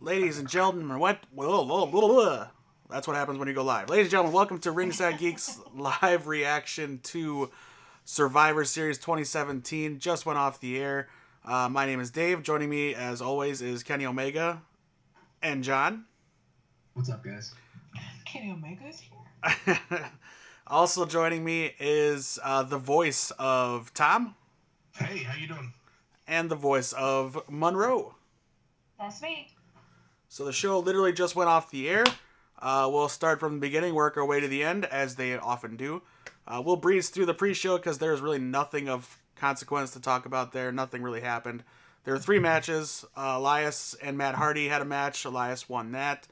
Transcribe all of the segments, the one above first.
Ladies and gentlemen, what? That's what happens when you go live. Ladies and gentlemen, welcome to Ringside Geeks live reaction to Survivor Series 2017. Just went off the air. My name is Dave. Joining me, as always, is Kenny Omega and John. What's up, guys? Kenny Omega is here. Also joining me is the voice of Tom. Hey, how you doing? And the voice of Monroe. That's me. So the show literally just went off the air. We'll start from the beginning, work our way to the end, as they often do. We'll breeze through the pre-show because there's really nothing of consequence to talk about there. Nothing really happened. There were 3 matches. Elias and Matt Hardy had a match. Elias won that.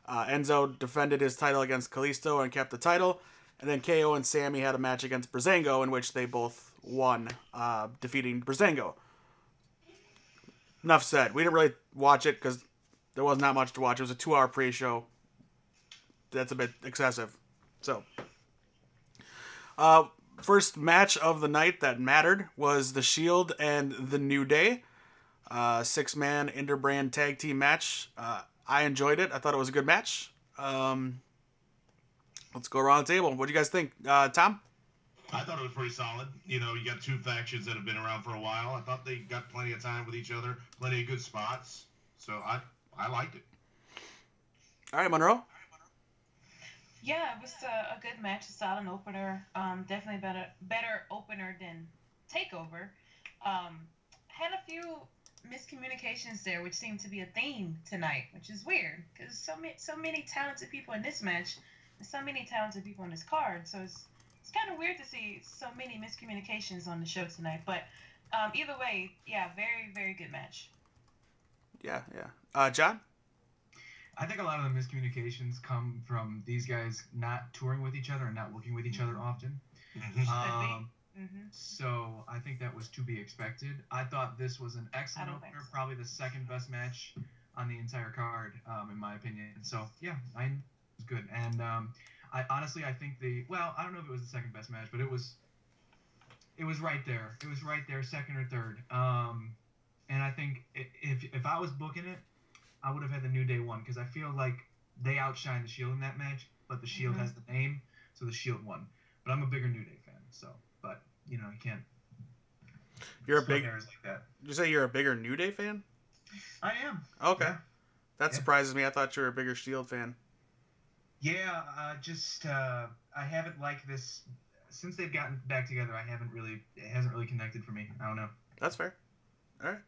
Enzo defended his title against Kalisto and kept the title. And then KO and Sammy had a match against Breezango in which they both won, defeating Breezango. Enough said. We didn't really watch it because there was not much to watch. It was a 2-hour pre-show. That's a bit excessive. So, first match of the night that mattered was The Shield and The New Day. 6-man interbrand tag team match. I enjoyed it. I thought it was a good match. Let's go around the table. What do you guys think? Tom? I thought it was pretty solid. You know, you got 2 factions that have been around for a while. I thought they got plenty of time with each other, plenty of good spots. So I liked it. All right, Monroe. Yeah, it was a good match, a solid opener. Definitely better opener than Takeover. Had a few miscommunications there, which seemed to be a theme tonight, which is weird because so many talented people in this match, and so many talented people on this card. So it's kind of weird to see so many miscommunications on the show tonight. But either way, yeah, very, very good match. Yeah. John? I think a lot of the miscommunications come from these guys not touring with each other and not working with each other often. So I think that was to be expected. I thought this was an excellent opener, probably the second best match on the entire card, in my opinion. So yeah, it was good. And I honestly, I think I don't know if it was the second best match, but it was right there. It was right there, second or third. And I think if I was booking it, I would have had the New Day won because I feel like they outshined the Shield in that match, but the Shield has the name, so the Shield won. But I'm a bigger New Day fan, so you can't. You're a big. Like that. Did you say you're a bigger New Day fan? I am. Okay, that surprises me. I thought you were a bigger Shield fan. Yeah, I haven't liked this since they've gotten back together. It hasn't really connected for me. I don't know. That's fair. All right.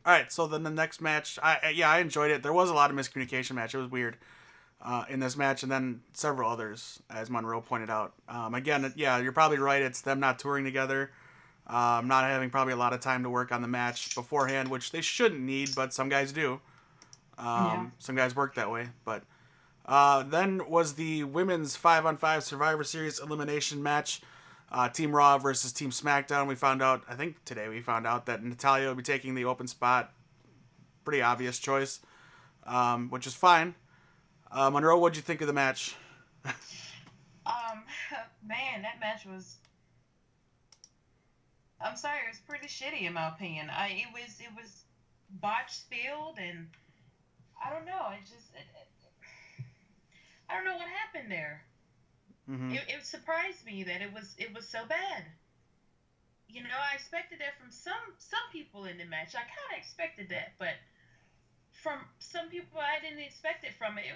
All right, so then the next match, I enjoyed it. There was a lot of miscommunication match. It was weird in this match, and then several others, as Monroe pointed out. Again, yeah, you're probably right. It's them not touring together, not having probably a lot of time to work on the match beforehand, which they shouldn't need, but some guys do. Some guys work that way. But then was the women's 5-on-5 Survivor Series elimination match. Team Raw versus Team SmackDown. I think today we found out that Natalya will be taking the open spot. Pretty obvious choice, which is fine. Monroe, what'd you think of the match? Man, that match was. I'm sorry, it was pretty shitty in my opinion. It was botched field, and I don't know. I don't know what happened there. Mm-hmm. It surprised me that it was so bad. You know, I expected that from some people in the match. I kind of expected that, but from some people I didn't expect it from. It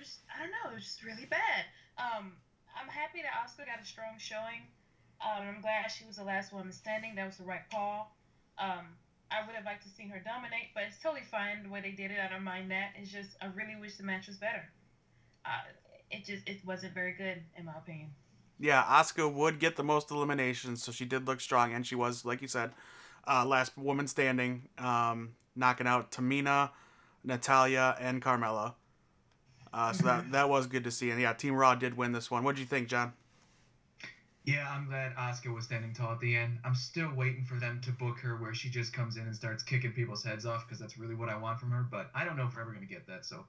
was, I don't know, it was just really bad. I'm happy that Asuka got a strong showing. I'm glad she was the last woman standing. That was the right call. I would have liked to seen her dominate, but it's totally fine the way they did it. I don't mind that. It's just I really wish the match was better. It wasn't very good in my opinion. Yeah, Asuka would get the most eliminations, so she did look strong, and she was, like you said, last woman standing, knocking out Tamina, Natalya, and Carmella. So that was good to see. And yeah, Team Raw did win this one. What did you think, John? Yeah, I'm glad Asuka was standing tall at the end. I'm still waiting for them to book her where she just comes in and starts kicking people's heads off because that's really what I want from her. But I don't know if we're ever going to get that, so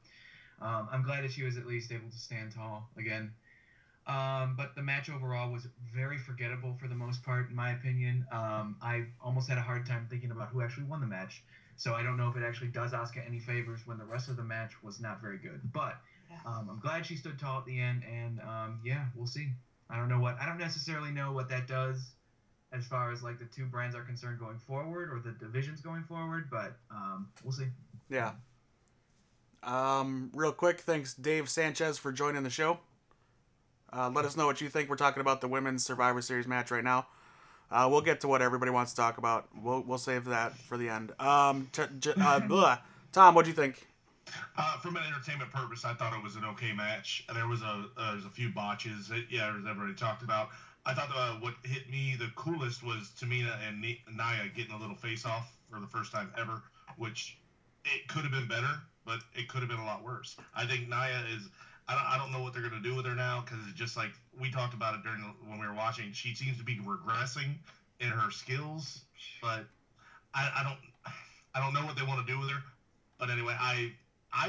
I'm glad that she was at least able to stand tall again. But the match overall was very forgettable for the most part, in my opinion. I almost had a hard time thinking about who actually won the match. So I don't know if it actually does Asuka any favors when the rest of the match was not very good. But I'm glad she stood tall at the end, and yeah, we'll see. I don't necessarily know what that does as far as like the two brands are concerned going forward or the divisions going forward, but we'll see. Yeah. Real quick, thanks Dave Sanchez for joining the show. Let us know what you think. We're talking about the women's Survivor Series match right now. We'll get to what everybody wants to talk about. We'll save that for the end. Tom, what do you think? From an entertainment purpose, I thought it was an okay match. There was a few botches. As everybody talked about. I thought what hit me the coolest was Tamina and Nia getting a little face-off for the first time ever, which it could have been better, but it could have been a lot worse. I think Nia is... I don't know what they're going to do with her now, because it's just like we talked about it when we were watching. She seems to be regressing in her skills, but I don't know what they want to do with her. But anyway, I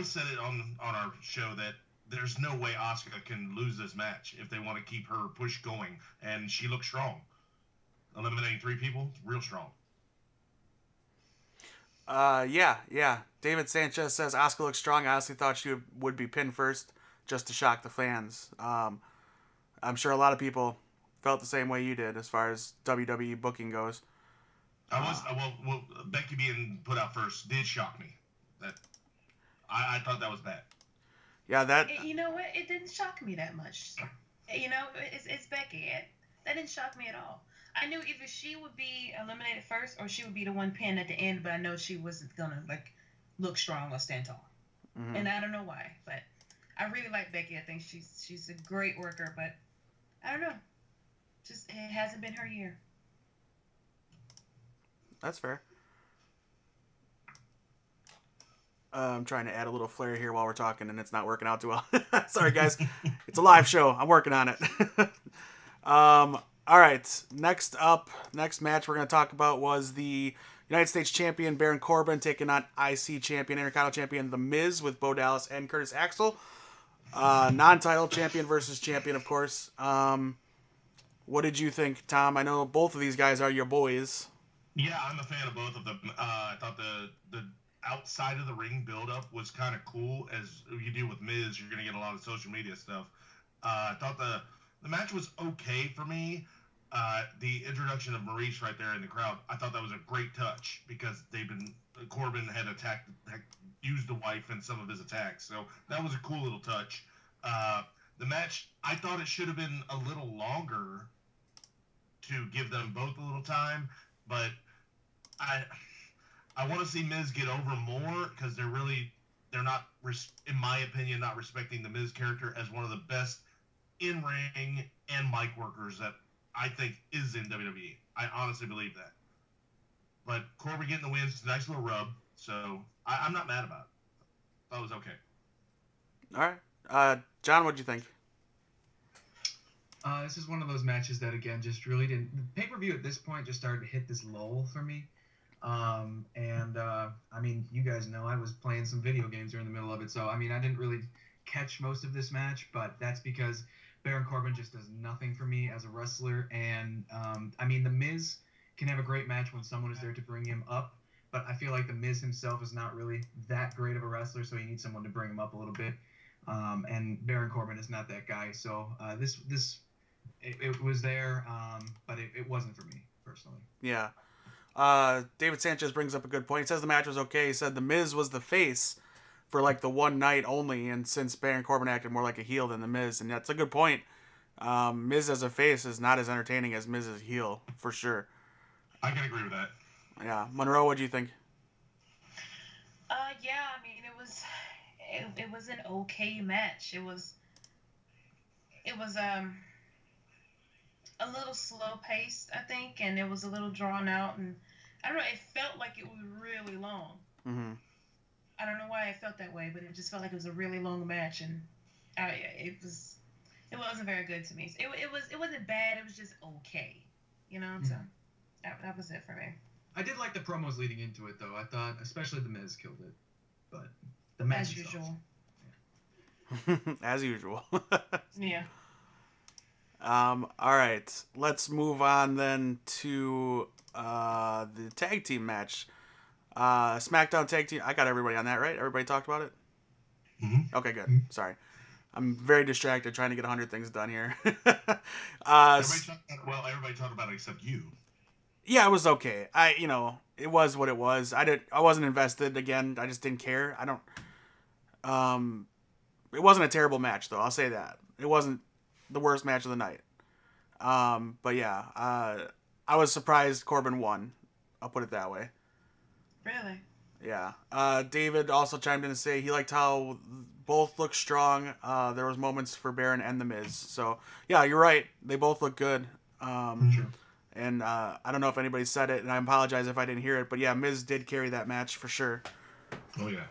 said it on our show that there's no way Asuka can lose this match if they want to keep her push going, and she looks strong. Eliminating 3 people, real strong. Yeah. David Sanchez says Asuka looks strong. I honestly thought she would be pinned first, just to shock the fans. I'm sure a lot of people felt the same way you did as far as WWE booking goes. Becky being put out first did shock me. That I thought that was bad. Yeah, you know what? It didn't shock me that much. You know, it's Becky. That didn't shock me at all. I knew either she would be eliminated first or she would be the one pinned at the end, but I know she wasn't gonna look strong or stand tall. Mm-hmm. And I don't know why, but I really like Becky. I think she's a great worker, but I don't know. Just it hasn't been her year. That's fair. I'm trying to add a little flair here while we're talking, and it's not working out too well. Sorry, guys. It's a live show. I'm working on it. All right. Next match we're going to talk about was the United States Champion Baron Corbin taking on IC Champion, Intercontinental Champion The Miz with Bo Dallas and Curtis Axel. Non-title champion versus champion, of course. What did you think, Tom? I know both of these guys are your boys. Yeah, I'm a fan of both of them. I thought the outside of the ring build-up was kind of cool. As you do with Miz, you're going to get a lot of social media stuff. I thought the match was okay for me. The introduction of Maurice right there in the crowd, I thought that was a great touch because Corbin had used the wife in some of his attacks. So that was a cool little touch. The match, I thought it should have been a little longer to give them both a little time, but I want to see Miz get over more because they're not, in my opinion, not respecting the Miz character as one of the best in-ring and mic workers that I think is in WWE. I honestly believe that. But Corbin getting the win is a nice little rub, so I'm not mad about it. That was okay. All right. John, what'd you think? This is one of those matches that, again, just really didn't... The pay-per-view at this point just started to hit this lull for me. I mean, you guys know I was playing some video games during the middle of it, so, I mean, I didn't really catch most of this match, but that's because Baron Corbin just does nothing for me as a wrestler, and, I mean, The Miz can have a great match when someone is there to bring him up, but I feel like The Miz himself is not really that great of a wrestler, so he needs someone to bring him up a little bit, and Baron Corbin is not that guy, so it was there, but it wasn't for me, personally. Yeah. David Sanchez brings up a good point. He says the match was okay. He said The Miz was the face for like the one night only, and since Baron Corbin acted more like a heel than The Miz, and that's a good point. Miz as a face is not as entertaining as Miz as a heel, for sure. I can agree with that. Yeah. Monroe, what do you think? Yeah, I mean, it was an okay match. It was a little slow paced, I think, and it was a little drawn out, and I don't know, it felt like it was really long. Mm-hmm. I don't know why it felt that way, but it just felt like it was a really long match, and it wasn't very good to me. It wasn't bad, it was just okay, you know. Mm-hmm. So that was it for me. I did like the promos leading into it, though. I thought, especially The Miz killed it, but the match as usual. As usual. Yeah. All right, let's move on then to the tag team match. SmackDown Tag Team. I got everybody on that, right? Everybody talked about it? Mm-hmm. Okay, good. Sorry. I'm very distracted trying to get 100 things done here. Everybody talked about it except you. Yeah, it was okay. It was what it was. I wasn't invested again. I just didn't care. It wasn't a terrible match though. I'll say that. It wasn't the worst match of the night. But yeah, I was surprised Corbin won. I'll put it that way. Really? Yeah. David also chimed in to say he liked how both looked strong. There was moments for Baron and The Miz. So yeah, you're right. They both look good. Sure. And I don't know if anybody said it, and I apologize if I didn't hear it, but yeah, Miz did carry that match for sure. Oh yeah.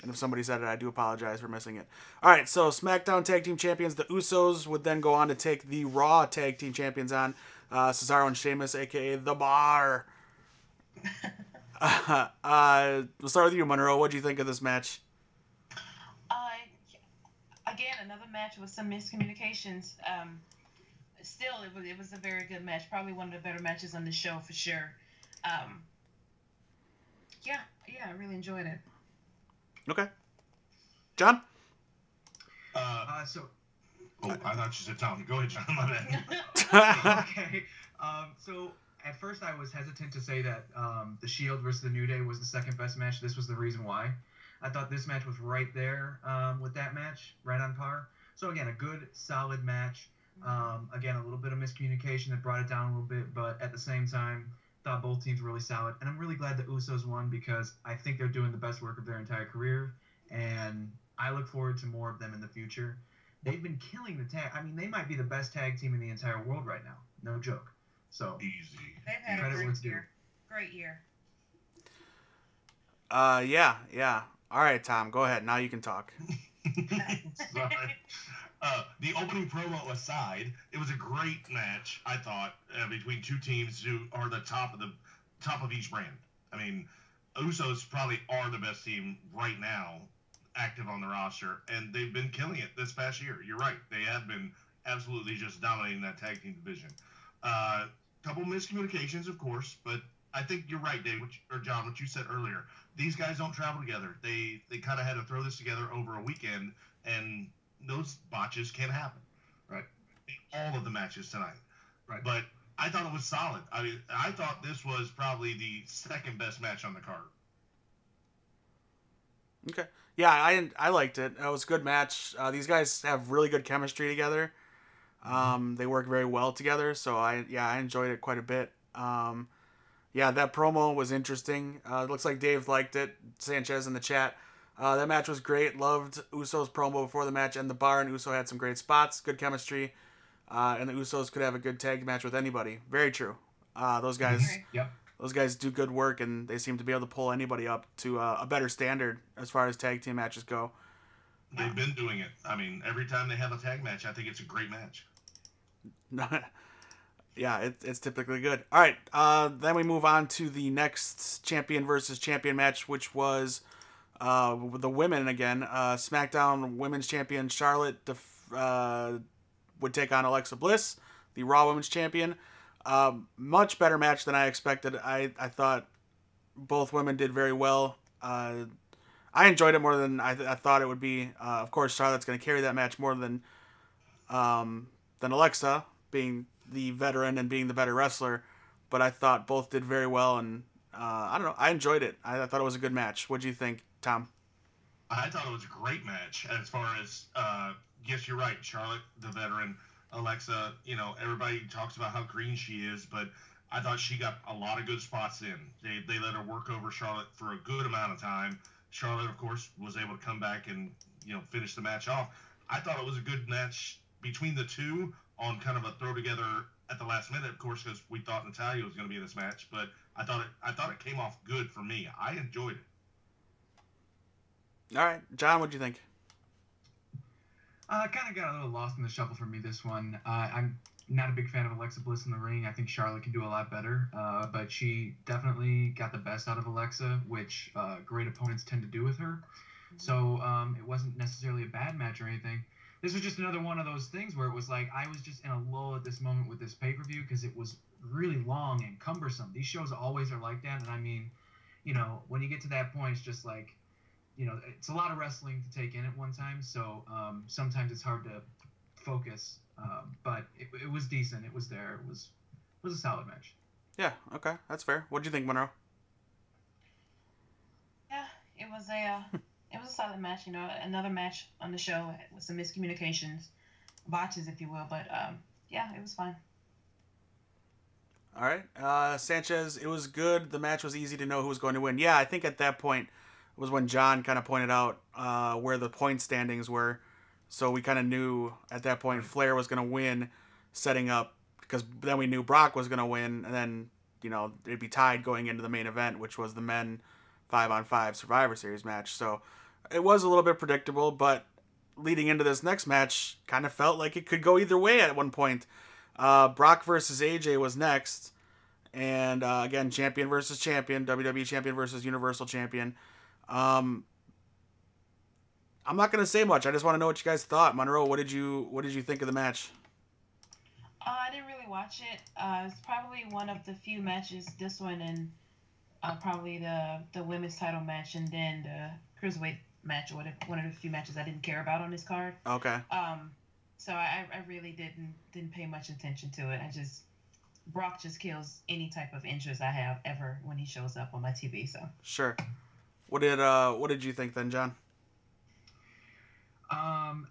And if somebody said it, I do apologize for missing it. All right, so SmackDown Tag Team Champions, the Usos, would then go on to take the Raw Tag Team Champions on, Cesaro and Sheamus, a.k.a. The Bar. We'll start with you, Monroe. What do you think of this match? Again, another match with some miscommunications. Still, it was a very good match. Probably one of the better matches on the show for sure. Yeah, I really enjoyed it. Okay. John? I thought you said Tom. Go ahead, John. My bad. Okay. So at first I was hesitant to say that the Shield versus the New Day was the second best match. This was the reason why. I thought this match was right there with that match, right on par. So again, a good, solid match. Again, a little bit of miscommunication that brought it down a little bit, but at the same time, thought both teams were really solid. And I'm really glad the Usos won because I think they're doing the best work of their entire career, and I look forward to more of them in the future. They've been killing the tag. I mean, they might be the best tag team in the entire world right now. No joke. So easy. They've had a great year. Great year. Yeah. All right, Tom, go ahead. Now you can talk. Sorry. The opening promo aside, it was a great match, I thought, between two teams who are the top of each brand. I mean, Usos probably are the best team right now, active on the roster, and they've been killing it this past year. You're right; they have been absolutely just dominating that tag team division. Couple miscommunications, of course, but I think you're right, Dave, John, what you said earlier. These guys don't travel together. They kind of had to throw this together over a weekend, and those botches can happen. Right. All of the matches tonight. Right. But I thought it was solid. I mean, I thought this was probably the second best match on the card. Okay. Yeah, I liked it. It was a good match. These guys have really good chemistry together. They work very well together, so I enjoyed it quite a bit. That promo was interesting. It looks like Dave liked it. Sanchez in the chat. That match was great. Loved Uso's promo before the match, and the Bar and Uso had some great spots, good chemistry, and the Usos could have a good tag match with anybody. Very true. Those guys, Yep. Those guys do good work, and they seem to be able to pull anybody up to a better standard as far as tag team matches go. They've been doing it. I mean, every time they have a tag match, I think it's a great match. Yeah, it's typically good. All right, then we move on to the next champion versus champion match, which was the women again. SmackDown Women's Champion Charlotte would take on Alexa Bliss, the Raw Women's Champion. Much better match than I expected. I thought both women did very well. I enjoyed it more than I thought it would be. Of course, Charlotte's going to carry that match more than Alexa, being the veteran and being the better wrestler. But I thought both did very well, and I don't know. I enjoyed it. I thought it was a good match. What do you think, Tom? I thought it was a great match. As far as, yes, you're right. Charlotte, the veteran. Alexa, everybody talks about how green she is, but I thought she got a lot of good spots in. They let her work over Charlotte for a good amount of time. Charlotte, of course, was able to come back and, finish the match off. I thought it was a good match between the two on kind of a throw together at the last minute, of course, because we thought Natalya was going to be in this match, but I thought it came off good for me. I enjoyed it. All right, John, what do you think? Kind of got a little lost in the shuffle for me, this one. I'm not a big fan of Alexa Bliss in the ring. I think Charlotte can do a lot better, but she definitely got the best out of Alexa, which great opponents tend to do with her. So it wasn't necessarily a bad match or anything. This was just another one of those things where it was like I was just in a lull at this moment with this pay-per-view because it was really long and cumbersome. These shows always are like that, and I mean, when you get to that point, it's just like, it's a lot of wrestling to take in at one time. So sometimes it's hard to focus. But it was decent. It was there. It was a solid match. Yeah. Okay, that's fair. What do you think, Monroe? Yeah, it was a solid match. Another match on the show with some miscommunications, botches, if you will. But yeah, it was fine. All right. Sanchez, it was good. The match was easy to know who was going to win. Yeah, I think at that point was when John kind of pointed out where the point standings were. So we kind of knew at that point Flair was going to win, setting up, because then we knew Brock was going to win, and then, it'd be tied going into the main event, which was the men 5-on-5 Survivor Series match. So it was a little bit predictable, but leading into this next match, kind of felt like it could go either way at one point. Brock versus AJ was next. And again, champion versus champion, WWE champion versus Universal champion. I'm not gonna say much. I just want to know what you guys thought. Monroe, what did you think of the match? I didn't really watch it. It's probably one of the few matches. This one and probably the women's title match, and then the cruiserweight match, or whatever. One of the few matches I didn't care about on this card. Okay. So I really didn't pay much attention to it. Brock just kills any type of interest I have ever when he shows up on my TV. So sure. What did you think then, John?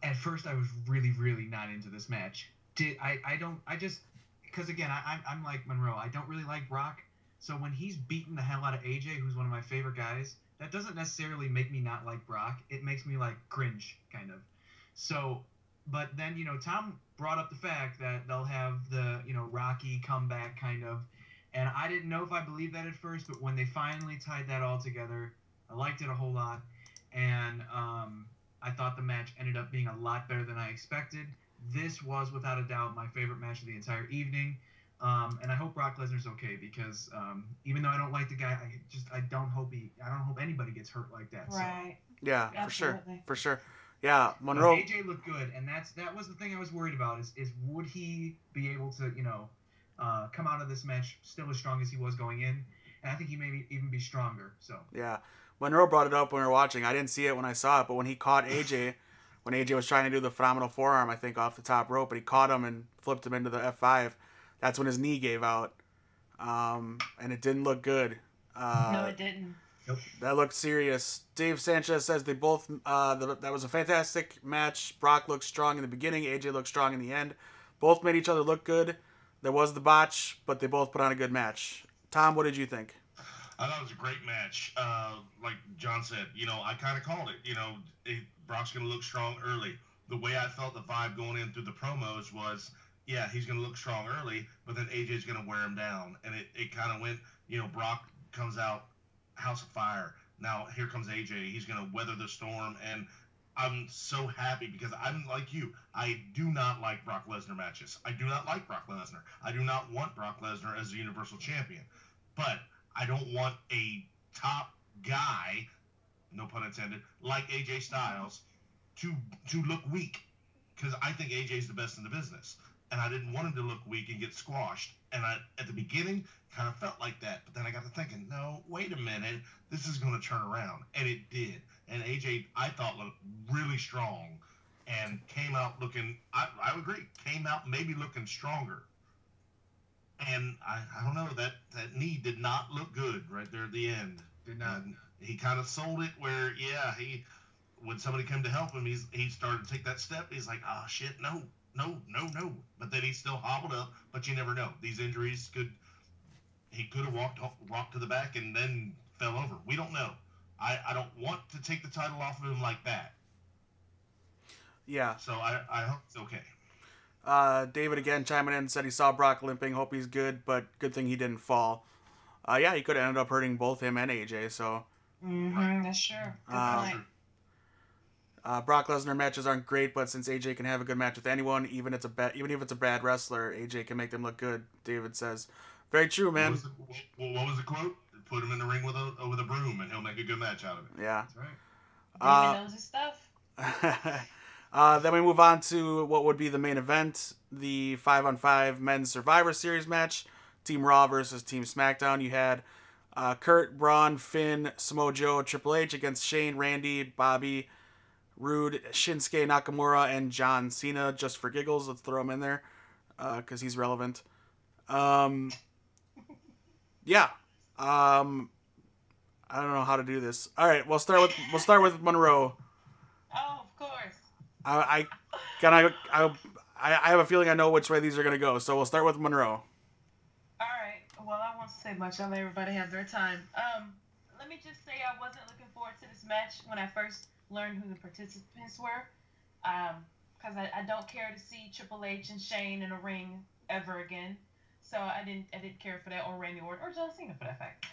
At first I was really, really not into this match. Because again, I'm like Monroe. I don't really like Brock. So when he's beating the hell out of AJ, who's one of my favorite guys, that doesn't necessarily make me not like Brock. It makes me like cringe, kind of. So, but then, Tom brought up the fact that they'll have the, Rocky comeback kind of. And I didn't know if I believed that at first, but when they finally tied that all together, I liked it a whole lot. And I thought the match ended up being a lot better than I expected. This was, without a doubt, my favorite match of the entire evening. And I hope Brock Lesnar's okay, because even though I don't like the guy, I don't hope anybody gets hurt like that. Right. So. Yeah, absolutely. for sure. Yeah, Monroe. But AJ looked good, and that was the thing I was worried about is would he be able to come out of this match still as strong as he was going in? And I think he may even be stronger. So yeah, Monroe brought it up when we were watching. I didn't see it when I saw it, but when he caught AJ, when AJ was trying to do the phenomenal forearm, I think off the top rope, but he caught him and flipped him into the F5. That's when his knee gave out, and it didn't look good. No, it didn't. Nope. That looked serious. Dave Sanchez says they both. That was a fantastic match. Brock looked strong in the beginning. AJ looked strong in the end. Both made each other look good. There was the botch, but they both put on a good match. Tom, what did you think? I thought it was a great match. Like John said, I kind of called it. Brock's going to look strong early. The way I felt the vibe going in through the promos was, yeah, he's going to look strong early, but then AJ's going to wear him down. And it kind of went, Brock comes out, House of Fire. Now here comes AJ. He's going to weather the storm. And I'm so happy because I'm like you. I do not like Brock Lesnar matches. I do not like Brock Lesnar. I do not want Brock Lesnar as the Universal Champion. But I don't want a top guy, no pun intended, like AJ Styles to look weak, because I think AJ's the best in the business, and I didn't want him to look weak and get squashed. And I, at the beginning, kind of felt like that, but then I got to thinking, no, wait a minute, this is going to turn around, and it did. And AJ, I thought, looked really strong, and came out looking, I would agree, came out maybe looking stronger. And I don't know, that knee did not look good right there at the end. Did not. He kind of sold it where, yeah, when somebody came to help him, he started to take that step. He's like, oh, shit, no. But then he still hobbled up, but you never know. These injuries he could have walked to the back and then fell over. We don't know. I don't want to take the title off of him like that. Yeah. So I hope it's okay. David again chiming in, said he saw Brock limping, hope he's good, but good thing he didn't fall. Yeah, he could have ended up hurting both him and AJ, so. Mm-hmm, that's sure. Good point. Brock Lesnar matches aren't great, but since AJ can have a good match with anyone, even if it's a bad wrestler, AJ can make them look good, David says. Very true, man. What was the quote? Put him in the ring with a broom, and he'll make a good match out of it. Yeah. That's right. David knows his stuff. Then we move on to what would be the main event, the 5-on-5 men's Survivor Series match, Team Raw versus Team SmackDown. You had Kurt, Braun, Finn, Samoa Joe, Triple H against Shane, Randy, Bobby, Rude, Shinsuke Nakamura, and John Cena, just for giggles. Let's throw him in there because he's relevant. Yeah. I don't know how to do this. All right, we'll start with Monroe. Oh, of course. I have a feeling I know which way these are gonna go, so we'll start with Monroe. All right. Well, I won't say much. I'll let everybody have their time. Let me just say I wasn't looking forward to this match when I first learned who the participants were. Because I don't care to see Triple H and Shane in a ring ever again. So I didn't care for that, or Randy Orton, or John Cena for that fact.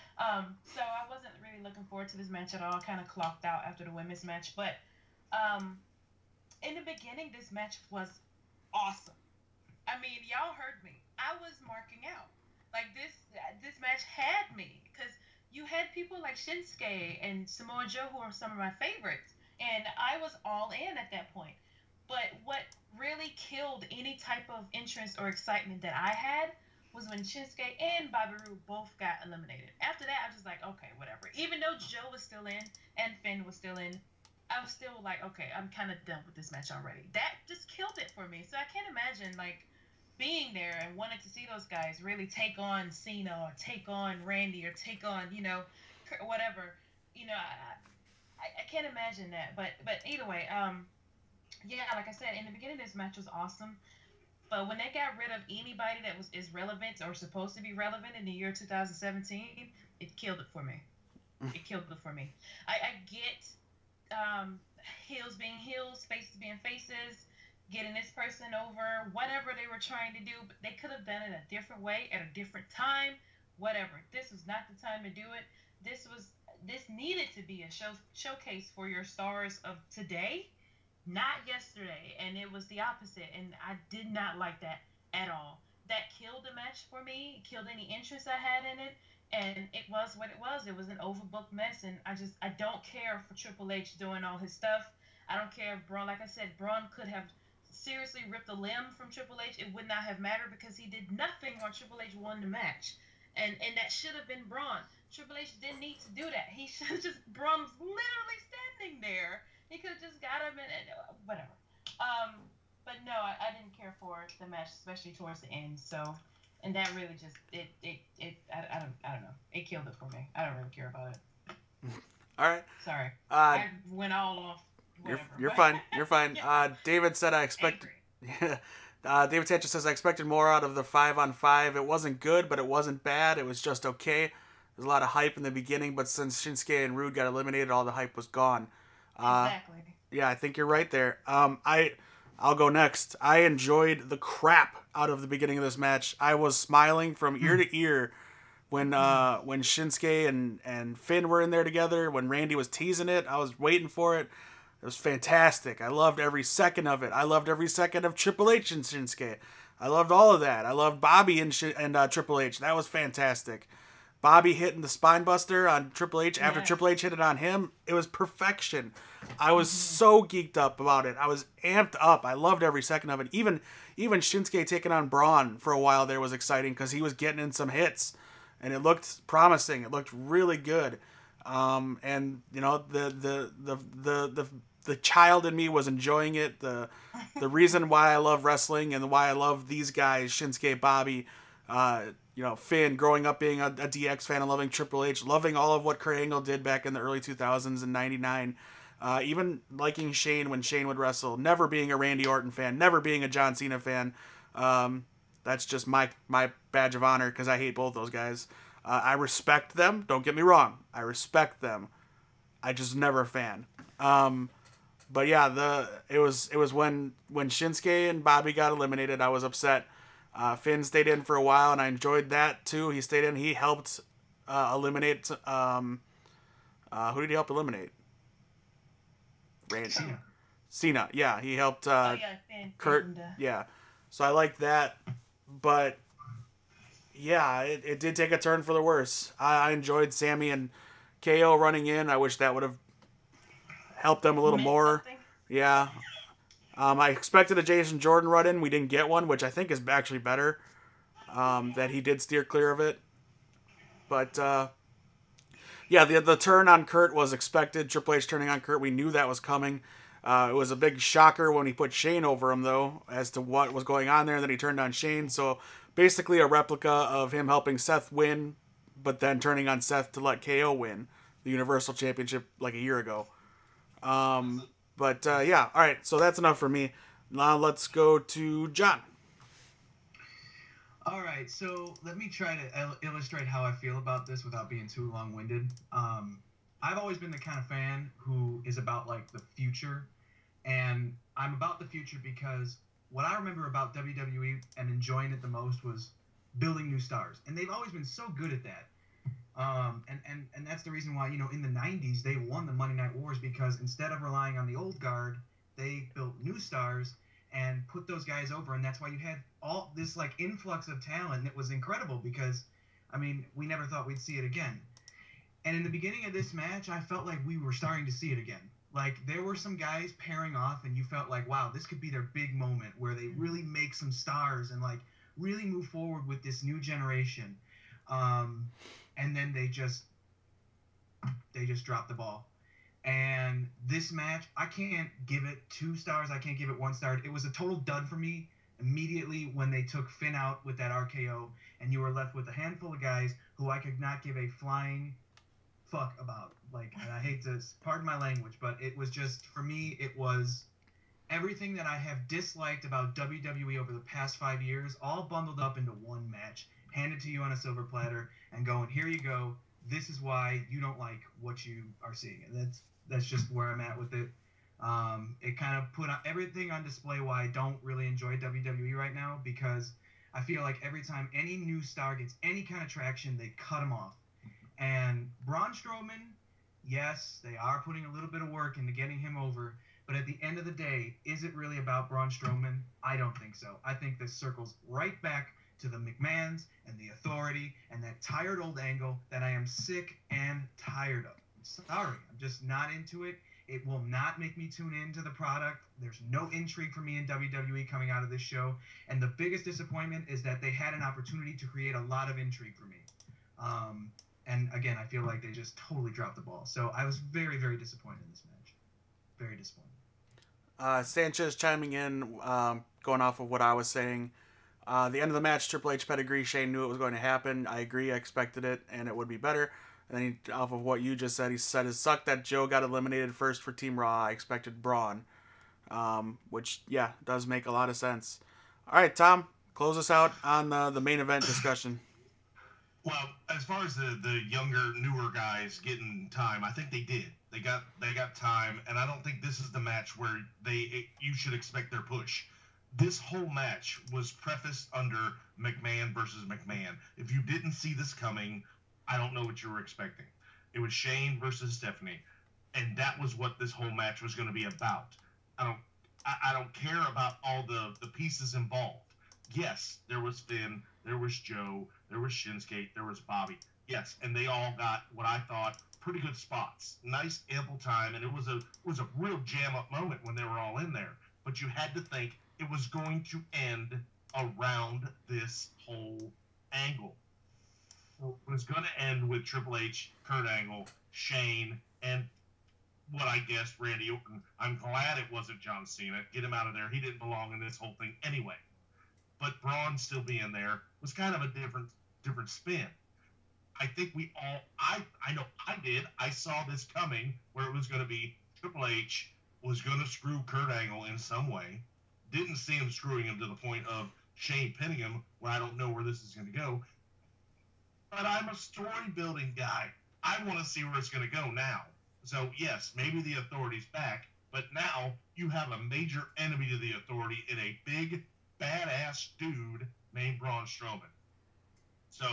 So I wasn't really looking forward to this match at all. Kind of clocked out after the women's match, but in the beginning, this match was awesome. I mean, y'all heard me. I was marking out. Like this match had me, because you had people like Shinsuke and Samoa Joe who are some of my favorites, and I was all in at that point. But what really killed any type of interest or excitement that I had was when Shinsuke and Bobby Roode both got eliminated. After that, I was just like, okay, whatever. Even though Joe was still in and Finn was still in, I was still like, okay, I'm kind of done with this match already. That just killed it for me. So I can't imagine, like, being there and wanting to see those guys really take on Cena or take on Randy or take on, whatever. I can't imagine that. But either way, yeah, like I said, in the beginning, this match was awesome. But when they got rid of anybody that is relevant or supposed to be relevant in the year 2017, it killed it for me. It killed it for me. I get heels being heels, faces being faces, getting this person over, whatever they were trying to do. But they could have done it a different way at a different time, whatever. This was not the time to do it. This needed to be a showcase for your stars of today, not yesterday, and it was the opposite, and I did not like that at all. That killed the match for me. It killed any interest I had in it, and it was what it was. It was an overbooked mess, and I don't care for Triple H doing all his stuff. I don't care if Braun, like I said, Braun could have seriously ripped a limb from Triple H. It would not have mattered because he did nothing while Triple H won the match, and that should have been Braun. Triple H didn't need to do that. He should have just, Braun was literally standing there. He could have just got him and whatever. But no, I didn't care for the match, especially towards the end. So, and that really just I don't know. It killed it for me. I don't really care about it. All right. Sorry. I went all off. Whatever, you're fine. You're fine. David said I expect. David Sanchez says I expected more out of the 5-on-5. It wasn't good, but it wasn't bad. It was just okay. There's a lot of hype in the beginning, but since Shinsuke and Rude got eliminated, all the hype was gone. Exactly. Yeah, I think you're right there. I'll go next. I enjoyed the crap out of the beginning of this match. I was smiling from ear to ear when Shinsuke and Finn were in there together. When Randy was teasing it, I was waiting for it. It was fantastic. I loved every second of it. I loved every second of Triple H and Shinsuke. I loved all of that. I loved Bobby and Triple H. That was fantastic. Bobby hitting the spine buster on Triple H after Triple H hit it on him. It was perfection. I was so geeked up about it. I was amped up. I loved every second of it. Even Shinsuke taking on Braun for a while there was exciting because he was getting in some hits, and it looked promising. It looked really good. And you know, the child in me was enjoying it. The reason why I love wrestling and why I love these guys, Shinsuke, Bobby, Finn, growing up being a DX fan and loving Triple H, loving all of what Kurt Angle did back in the early 2000s and 99. Even liking Shane when Shane would wrestle, never being a Randy Orton fan, never being a John Cena fan. That's just my badge of honor because I hate both those guys. I respect them. Don't get me wrong. I respect them. I just never a fan. But yeah, it was when Shinsuke and Bobby got eliminated, I was upset. Finn stayed in for a while, and I enjoyed that too. He stayed in. He helped eliminate. Who did he help eliminate? Randy. Cena. Yeah, he helped Finn, Kurt. Yeah, so I liked that, but yeah, it did take a turn for the worse. I enjoyed Sammy and KO running in. I wish that would have helped them a little more. Something? Yeah. I expected a Jason Jordan run in. We didn't get one, which I think is actually better. That he did steer clear of it. But Yeah, the turn on Kurt was expected. Triple H turning on Kurt, we knew that was coming. It was a big shocker when he put Shane over him, though, as to what was going on there. And then he turned on Shane. So basically a replica of him helping Seth win, but then turning on Seth to let KO win the Universal Championship like a year ago. Yeah, all right. So that's enough for me. Now let's go to John. All right, so let me try to illustrate how I feel about this without being too long-winded. I've always been the kind of fan who is about like the future, and I'm about the future because what I remember about WWE and enjoying it the most was building new stars, and they've always been so good at that. And that's the reason why, you know, in the 90s they won the Monday Night Wars, because instead of relying on the old guard, they built new stars and put those guys over, and that's why you had all this like influx of talent. It was incredible because, I mean, we never thought we'd see it again. And in the beginning of this match, I felt like we were starting to see it again. Like there were some guys pairing off, and you felt like, wow, this could be their big moment where they really make some stars and like really move forward with this new generation. And then they just dropped the ball. And this match, I can't give it 2 stars. I can't give it 1 star. It was a total dud for me immediately when they took Finn out with that RKO, and you were left with a handful of guys who I could not give a flying fuck about. Like, and I hate to, pardon my language, but it was just, for me, it was everything that I have disliked about WWE over the past 5 years, all bundled up into one match, handed to you on a silver platter, and going, here you go. This is why you don't like what you are seeing. And that's just where I'm at with it. It kind of put everything on display why I don't really enjoy WWE right now, because I feel like every time any new star gets any kind of traction, they cut him off. And Braun Strowman, yes, they are putting a little bit of work into getting him over, but at the end of the day, is it really about Braun Strowman? I don't think so. I think this circles right back to the McMahons and the Authority and that tired old angle that I am sick and tired of. I'm sorry, I'm just not into it. It will not make me tune into the product. There's no intrigue for me in WWE coming out of this show. And the biggest disappointment is that they had an opportunity to create a lot of intrigue for me. And again, I feel like they just totally dropped the ball. So I was very, very disappointed in this match. Very disappointed. Sanchez chiming in, going off of what I was saying. The end of the match, Triple H pedigree, Shane knew it was going to happen. I agree, I expected it, and it would be better. And then off of what you just said, he said it sucked that Joe got eliminated first for Team Raw. I expected Braun. Which, yeah, does make a lot of sense. All right, Tom, close us out on the main event discussion. Well, as far as the younger, newer guys getting time, I think they did. They got time, and I don't think this is the match where you should expect their push. This whole match was prefaced under McMahon versus McMahon. If you didn't see this coming, I don't know what you were expecting. It was Shane versus Stephanie, and that was what this whole match was going to be about. I don't care about all the pieces involved. Yes, there was Finn, there was Joe, there was Shinsuke, there was Bobby. Yes, and they all got what I thought pretty good spots, nice ample time, and it was a real jam up moment when they were all in there. But you had to think it was going to end around this whole angle. It was going to end with Triple H, Kurt Angle, Shane, and what I guessed, Randy Orton. I'm glad it wasn't John Cena. Get him out of there. He didn't belong in this whole thing anyway. But Braun still being there was kind of a different spin. I think we all, I know I did. I saw this coming where it was going to be Triple H was going to screw Kurt Angle in some way. Didn't see him screwing him to the point of Shane pinning him, where I don't know where this is going to go. But I'm a story-building guy. I want to see where it's going to go now. So, yes, maybe the Authority's back, but now you have a major enemy to the Authority in a big, badass dude named Braun Strowman. So,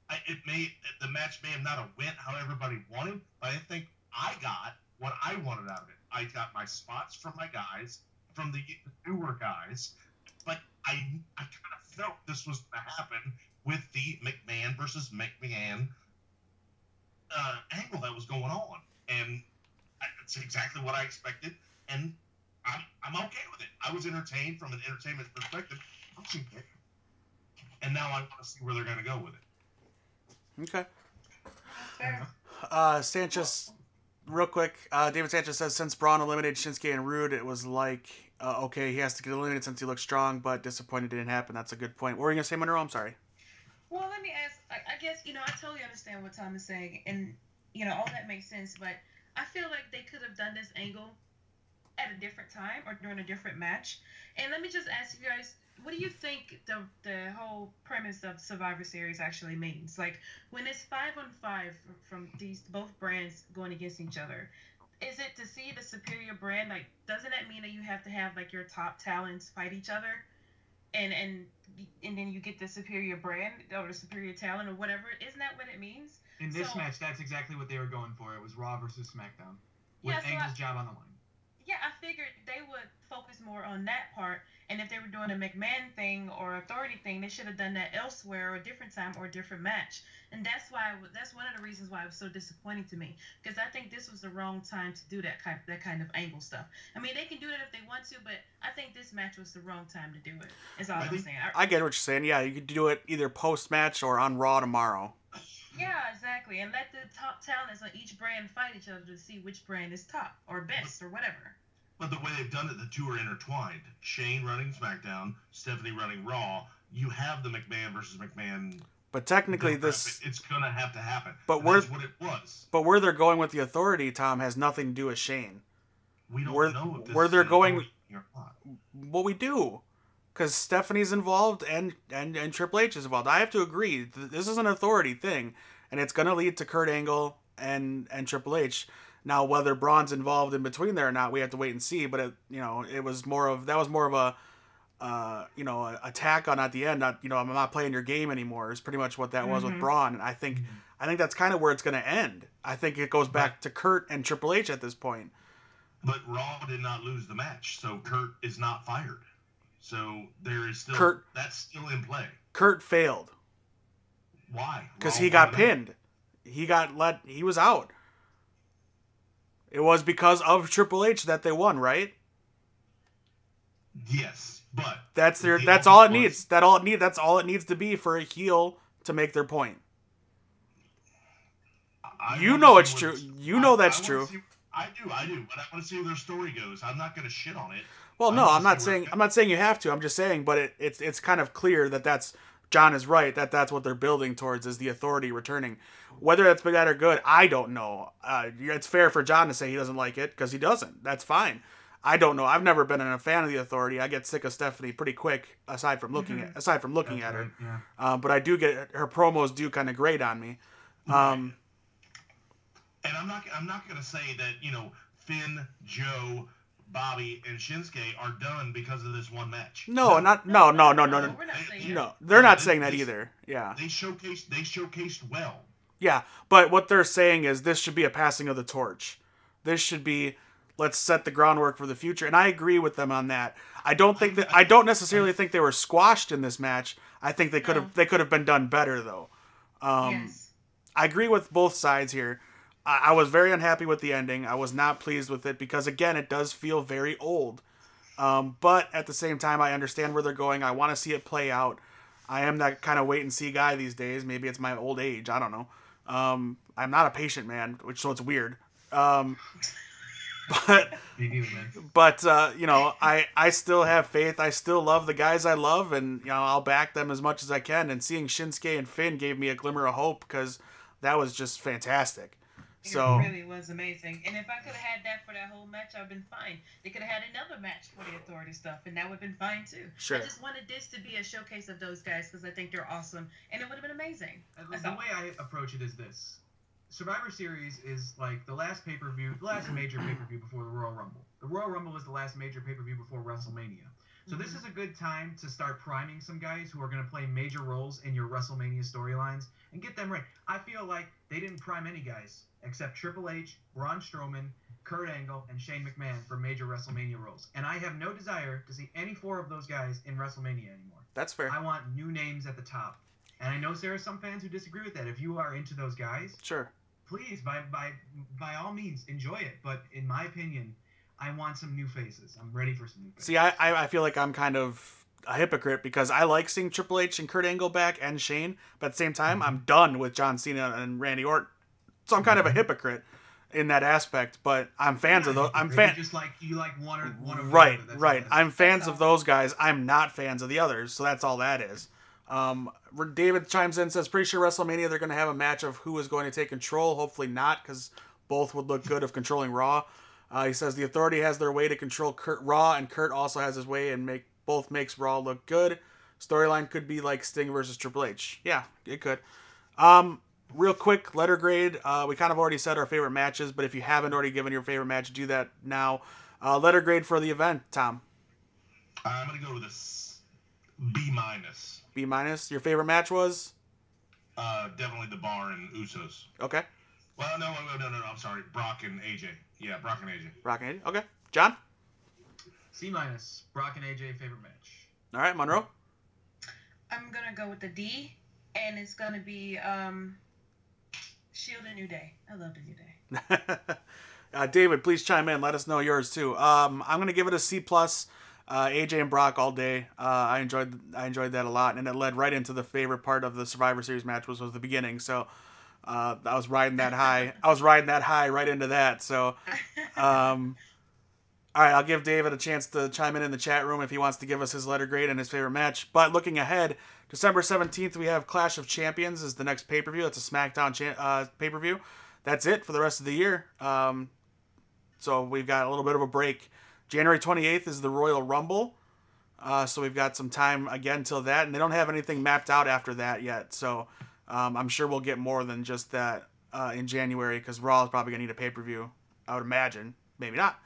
the match may have not have went how everybody wanted, but I think I got what I wanted out of it. I got my spots from my guys, from the newer guys, but I kind of felt this was going to happen with the McMahon versus McMahon angle that was going on. And it's exactly what I expected, and I'm okay with it. I was entertained from an entertainment perspective. And now I want to see where they're going to go with it. Okay. Fair. Sanchez, real quick. David Sanchez says since Braun eliminated Shinsuke and Rude, it was like, okay, he has to get eliminated since he looks strong, but disappointed didn't happen. That's a good point. What were you going to say, Monroe? I'm sorry. Well, let me ask. I guess, I totally understand what Tom is saying, and, all that makes sense, but I feel like they could have done this angle at a different time or during a different match. And let me just ask you guys, what do you think the whole premise of Survivor Series actually means? Like, when it's 5-on-5 from these both brands going against each other, is it to see the superior brand? Like, doesn't that mean that you have to have, like, your top talents fight each other? And then you get the superior brand or the superior talent or whatever. Isn't that what it means? In this match, that's exactly what they were going for. It was Raw versus SmackDown with Angle's job on the line. Yeah, I figured they would focus more on that part. And if they were doing a McMahon thing or authority thing, they should have done that elsewhere or a different time or a different match. And that's one of the reasons why it was so disappointing to me, because I think this was the wrong time to do that kind of angle stuff. I mean, they can do it if they want to, but I think this match was the wrong time to do it. Is all I'm saying. I get what you're saying. Yeah, you could do it either post match or on Raw tomorrow. Yeah, exactly. And let the top talents on each brand fight each other to see which brand is top or best or whatever. But the way they've done it, the two are intertwined. Shane running SmackDown, Stephanie running Raw. You have the McMahon versus McMahon. But technically, it's gonna have to happen. But that's what it was. But where they're going with the authority, Tom, has nothing to do with Shane. We don't know if this where they're going. Or not. Well, we do, because Stephanie's involved and Triple H is involved. I have to agree. This is an authority thing, and it's gonna lead to Kurt Angle and Triple H. Now, whether Braun's involved in between there or not, we have to wait and see. But it was more of a attack on at the end. Not, I'm not playing your game anymore. Is pretty much what that was with Braun. And I think that's kind of where it's going to end. I think it goes back to Kurt and Triple H at this point. But Raw did not lose the match, so Kurt is not fired. So there is still that's still in play. Kurt failed. Why? Because he got pinned. He was out. It was because of Triple H that they won, right? Yes, but that's all it needs. That's all it needs to be for a heel to make their point. It's true. That's true. I do. But I want to see where their story goes. I'm not going to shit on it. Well, no, I'm not saying you have to. I'm just saying, but it's kind of clear that John is right. That's what they're building towards, is the authority returning. Whether that's bad or good, I don't know. It's fair for John to say he doesn't like it, because he doesn't. That's fine. I don't know. I've never been a fan of the authority. I get sick of Stephanie pretty quick, aside from looking at her. Yeah. But I do get her promos do kind of grate on me. And I'm not going to say that Finn, Joe, Bobby, and Shinsuke are done because of this one match. No. We're not saying No, they're not saying that either. Yeah. They showcased well. Yeah, but what they're saying is this should be a passing of the torch. This should be, let's set the groundwork for the future. And I agree with them on that. I don't necessarily think they were squashed in this match. I think they could have been done better though. Yes. I agree with both sides here. I was very unhappy with the ending. I was not pleased with it because, again, it does feel very old. But at the same time, I understand where they're going. I want to see it play out. I am that kind of wait-and-see guy these days. Maybe it's my old age. I don't know. I'm not a patient man, so it's weird. I still have faith. I still love the guys I love, and I'll back them as much as I can. And seeing Shinsuke and Finn gave me a glimmer of hope, because that was just fantastic. It really was amazing. And if I could have had that for that whole match, I've been fine. They could have had another match for the authority stuff, and that would have been fine too. Sure. I just wanted this to be a showcase of those guys because I think they're awesome, and it would have been amazing. The way I approach it is this: Survivor Series is like the last pay-per-view, the last major pay-per-view before the Royal Rumble. The Royal Rumble was the last major pay-per-view before WrestleMania. So this is a good time to start priming some guys who are going to play major roles in your WrestleMania storylines and get them ready. I feel like they didn't prime any guys except Triple H, Braun Strowman, Kurt Angle, and Shane McMahon for major WrestleMania roles. And I have no desire to see any four of those guys in WrestleMania anymore. That's fair. I want new names at the top. And I know there are some fans who disagree with that. If you are into those guys, sure, please, by all means, enjoy it. But in my opinion, I want some new faces. I'm ready for some new faces. See, I feel like I'm kind of a hypocrite because I like seeing Triple H and Kurt Angle back and Shane, but at the same time, I'm done with John Cena and Randy Orton. So I'm kind of a hypocrite in that aspect, but I'm fans of those. Just like you like one of right. I'm fans of those guys. I'm not fans of the others. So that's all that is. David chimes in, says, pretty sure WrestleMania they're going to have a match of who is going to take control. Hopefully not, because both would look good of controlling Raw. He says the Authority has their way to control Raw, and Kurt also has his way, and both makes Raw look good. Storyline could be like Sting versus Triple H. Yeah, it could. Real quick, letter grade. We kind of already said our favorite matches, but if you haven't already given your favorite match, do that now. Letter grade for the event, Tom. I'm going to go with a B-. B-. Your favorite match was? Definitely the Bar and Usos. Okay. Well, no, I'm sorry. Brock and AJ. Yeah, Brock and AJ. Brock and AJ. Okay. John? C-. Brock and AJ, favorite match. All right, Monroe? I'm going to go with the D, and it's going to be Shield and New Day. I love the New Day. David, please chime in. Let us know yours, too. I'm going to give it a C+. AJ and Brock all day. I enjoyed that a lot, and it led right into the favorite part of the Survivor Series match, was the beginning. So I was riding that high. Right into that. So, all right, I'll give David a chance to chime in the chat room if he wants to give us his letter grade and his favorite match. But looking ahead, December 17th, we have Clash of Champions is the next pay-per-view. That's a SmackDown pay-per-view. That's it for the rest of the year. So we've got a little bit of a break. January 28th is the Royal Rumble. So we've got some time again till that. And they don't have anything mapped out after that yet. So I'm sure we'll get more than just that in January, because Raw is probably going to need a pay-per-view, I would imagine. Maybe not.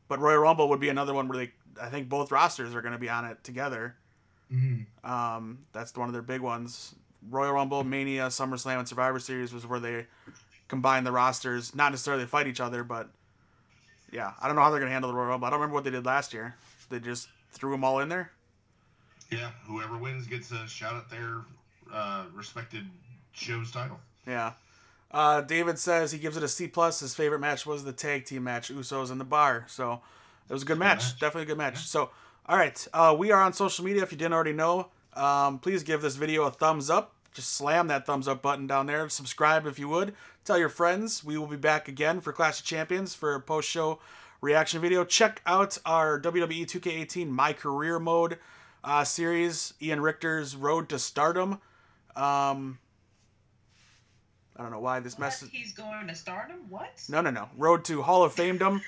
But Royal Rumble would be another one where I think both rosters are going to be on it together. Mm-hmm. That's one of their big ones. Royal Rumble, Mania, SummerSlam, and Survivor Series was where they combined the rosters. Not necessarily fight each other, but yeah. I don't know how they're going to handle the Royal Rumble. I don't remember what they did last year. They just threw them all in there? Yeah, whoever wins gets a shot at their respected show's title. Yeah. David says he gives it a C+. His favorite match was the tag team match, Usos and the Bar. So it was a good match. Definitely a good match. Yeah. So, all right. We are on social media, if you didn't already know. Please give this video a thumbs up. Just slam that thumbs up button down there. Subscribe if you would. Tell your friends. We will be back again for Clash of Champions for a post-show reaction video. Check out our WWE 2K18 My Career Mode series, Ian Richter's Road to Stardom. I don't know why this message. He's going to Stardom? What? No. Road to Hall of Famedom.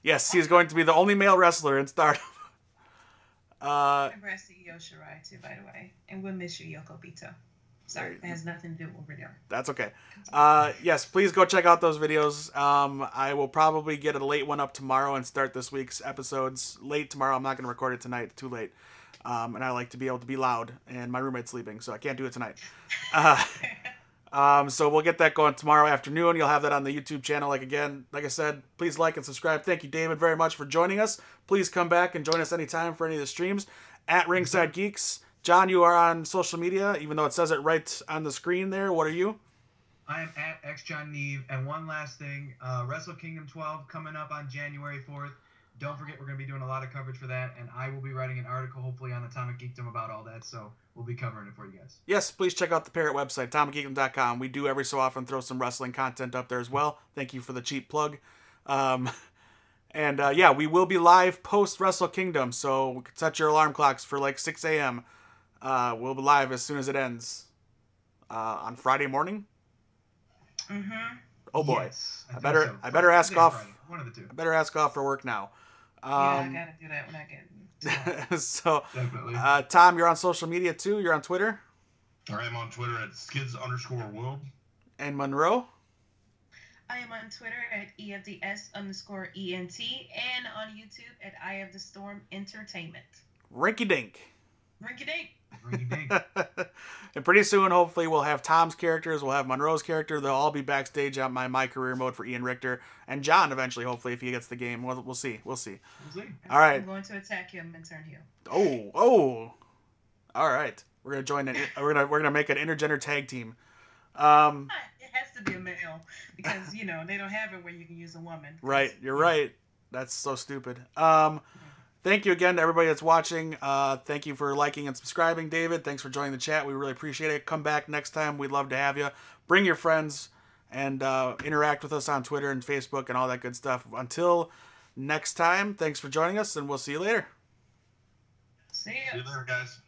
Yes, he's going to be the only male wrestler in Stardom. Congrats to Io Shirai too, by the way, and we'll miss you, Yoko Bito. Sorry, that has nothing to do with what we're doing. That's okay. Yes, please go check out those videos. I will probably get a late one up tomorrow and start this week's episodes late tomorrow. I'm not going to record it tonight. Too late. And I like to be able to be loud, and my roommate's sleeping, so I can't do it tonight. So we'll get that going tomorrow afternoon. You'll have that on the YouTube channel. Like I said, please like and subscribe. Thank you, David, very much for joining us. Please come back and join us anytime for any of the streams at Ringside Geeks. John, you are on social media, even though it says it right on the screen there. What are you? I am at XJohnNeve. And one last thing, Wrestle Kingdom 12 coming up on January 4th. Don't forget, we're going to be doing a lot of coverage for that, and I will be writing an article, hopefully, on Atomic Geekdom about all that, so we'll be covering it for you guys. Yes, please check out the Parrot website, atomicgeekdom.com. We do every so often throw some wrestling content up there as well. Thank you for the cheap plug. Yeah, we will be live post Wrestle Kingdom, so set your alarm clocks for like 6 a.m. We'll be live as soon as it ends on Friday morning. Mm-hmm. Oh boy, yes, I better ask off. One of the two. I better ask off for work now. Yeah, I gotta do that when I get. So, definitely. Tom, you're on social media too. You're on Twitter. I am on Twitter at skids_world. And Monroe. I am on Twitter at EFDS_ENT and on YouTube at Eye of the Storm Entertainment. Rinky Dink. Rinky Dink. And pretty soon, hopefully, we'll have Tom's characters. We'll have Monroe's character. They'll all be backstage on my career mode for Ian Richter and John eventually. Hopefully, if he gets the game, we'll see. We'll see. All right. I'm going to attack him and turn heel. Oh. All right. We're gonna join it. We're gonna make an intergender tag team. It has to be a male because they don't have it where you can use a woman. Right. You're right. That's so stupid. Thank you again to everybody that's watching. Thank you for liking and subscribing. David, thanks for joining the chat. We really appreciate it. Come back next time. We'd love to have you. Bring your friends. and interact with us on Twitter and Facebook and all that good stuff. Until next time, thanks for joining us, and we'll see you later. See See you later, guys.